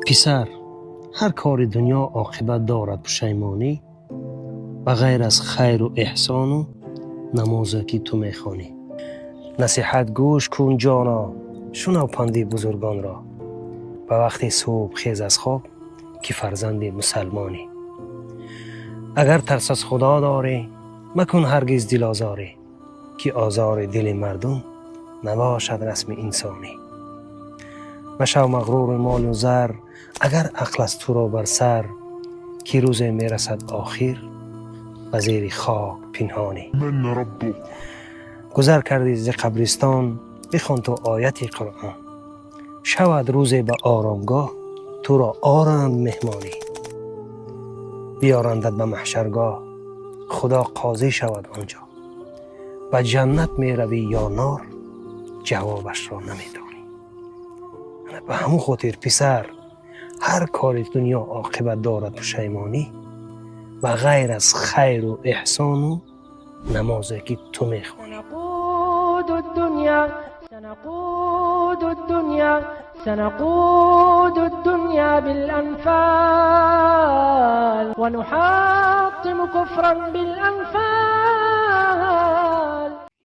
پسر، هر کار دنیا عاقبت دارد پشیمانی و غیر از خیر و احسان و نمازی که تو میخوانی. نصیحت گوش کن جانا، شنو پند بزرگان را. به وقت صبح خیز از خواب که فرزند مسلمانی. اگر ترس از خدا داری مکن هرگز دل آزاری، که آزار دل مردم نباشد رسم انسانی. مشو مغرور مال و زر اگر عقل از تو را بر سر، که روز میرسد آخر و زیر خاک پنهانی. من ربک. گذر کردی ز قبرستان بخوان تو آیت قرآن، شود روز به آرامگاه تو را آرند مهمانی. بیارندت به محشرگاه خدا قاضی شود آنجا، و جنت می روی یا نار جوابش را نمیدانی. به همون خاطر پسر، هر کار دنیا عاقبت دارد پشیمانی و غیر از خیر و احسان و نمازی که تو میخوانی. سنقود الدنيا بالأنفال ونحطم كفرا بالأنفال.